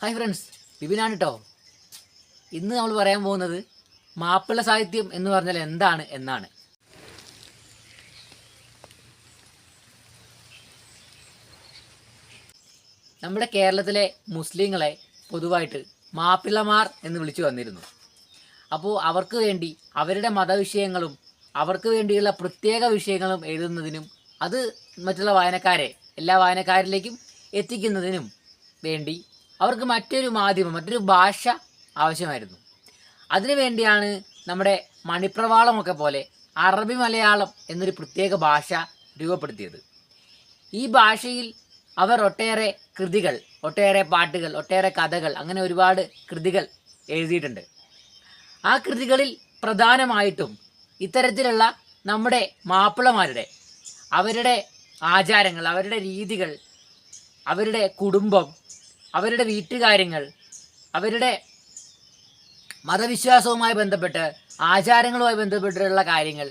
Hi friends, ബിബിനാണ് കേട്ടോ. ഇന്ന് നമ്മൾ പറയാൻ പോകുന്നത് മാപ്പിള സാഹിത്യം എന്ന് പറഞ്ഞാൽ എന്താണ് എന്നാണ്. നമ്മുടെ കേരളത്തിലെ മുസ്ലിങ്ങളെ പൊതുവായിട്ട് മാപ്പിളമാർ എന്ന് വിളിച്ചു വന്നിരുന്നു. അപ്പോൾ അവർക്ക് വേണ്ടി അവരുടെ മതവിഷയങ്ങളും അവർക്ക് വേണ്ടിയുള്ള പ്രത്യേക വിഷയങ്ങളും എഴുതുന്നതിനും അത് മറ്റുള്ള എല്ലാ വായനക്കാരിലേക്കും എത്തിക്കുന്നതിനും വേണ്ടി അവർക്ക് മറ്റൊരു മാധ്യമം, മറ്റൊരു ഭാഷ ആവശ്യമായിരുന്നു. അതിനുവേണ്ടിയാണ് നമ്മുടെ മണിപ്രവാളമൊക്കെ പോലെ അറബി മലയാളം എന്നൊരു പ്രത്യേക ഭാഷ രൂപപ്പെടുത്തിയത്. ഈ ഭാഷയിൽ അവർ ഒട്ടേറെ കൃതികൾ, ഒട്ടേറെ പാട്ടുകൾ, ഒട്ടേറെ കഥകൾ, അങ്ങനെ ഒരുപാട് കൃതികൾ എഴുതിയിട്ടുണ്ട്. ആ കൃതികളിൽ പ്രധാനമായിട്ടും ഇത്തരത്തിലുള്ള നമ്മുടെ മാപ്പിളമാരുടെ അവരുടെ ആചാരങ്ങൾ, അവരുടെ രീതികൾ, അവരുടെ കുടുംബം, അവരുടെ വീട്ടുകാര്യങ്ങൾ, അവരുടെ മതവിശ്വാസവുമായി ബന്ധപ്പെട്ട് ആചാരങ്ങളുമായി ബന്ധപ്പെട്ടുള്ള കാര്യങ്ങൾ,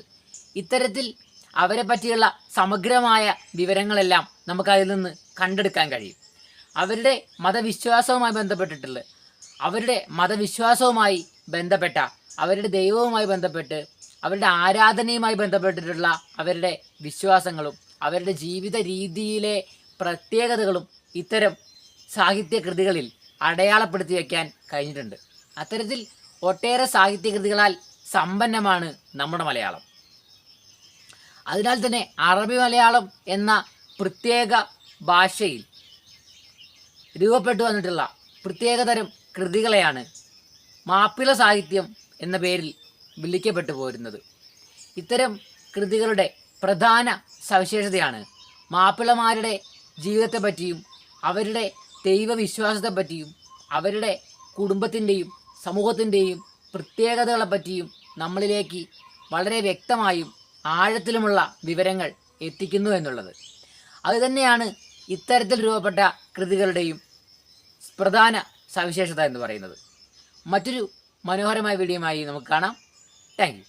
ഇത്തരത്തിൽ അവരെ പറ്റിയുള്ള സമഗ്രമായ വിവരങ്ങളെല്ലാം നമുക്കതിൽ നിന്ന് കണ്ടെടുക്കാൻ കഴിയും. അവരുടെ മതവിശ്വാസവുമായി ബന്ധപ്പെട്ടിട്ടുള്ള, അവരുടെ മതവിശ്വാസവുമായി ബന്ധപ്പെട്ട, അവരുടെ ദൈവവുമായി ബന്ധപ്പെട്ട്, അവരുടെ ആരാധനയുമായി ബന്ധപ്പെട്ടിട്ടുള്ള അവരുടെ വിശ്വാസങ്ങളും അവരുടെ ജീവിത രീതിയിലെ പ്രത്യേകതകളും ഇത്തരം സാഹിത്യകൃതികളിൽ അടയാളപ്പെടുത്തി വയ്ക്കാൻ കഴിഞ്ഞിട്ടുണ്ട്. അത്തരത്തിൽ ഒട്ടേറെ സാഹിത്യകൃതികളാൽ സമ്പന്നമാണ് നമ്മുടെ മലയാളം. അതിനാൽ തന്നെ അറബി മലയാളം എന്ന പ്രത്യേക ഭാഷയിൽ രൂപപ്പെട്ടു വന്നിട്ടുള്ള പ്രത്യേകതരം കൃതികളെയാണ് മാപ്പിള സാഹിത്യം എന്ന പേരിൽ വിളിക്കപ്പെട്ടു പോരുന്നത്. ഇത്തരം കൃതികളുടെ പ്രധാന സവിശേഷതയാണ് മാപ്പിളമാരുടെ ജീവിതത്തെപ്പറ്റിയും അവരുടെ ദൈവവിശ്വാസത്തെപ്പറ്റിയും അവരുടെ കുടുംബത്തിൻ്റെയും സമൂഹത്തിൻ്റെയും പ്രത്യേകതകളെപ്പറ്റിയും നമ്മളിലേക്ക് വളരെ വ്യക്തമായും ആഴത്തിലുമുള്ള വിവരങ്ങൾ എത്തിക്കുന്നു എന്നുള്ളത്. അതുതന്നെയാണ് ഇത്തരത്തിൽ രൂപപ്പെട്ട കൃതികളുടെയും പ്രധാന സവിശേഷത എന്ന് പറയുന്നത്. മറ്റൊരു മനോഹരമായ വീഡിയോയുമായി നമുക്ക് കാണാം. Thank you.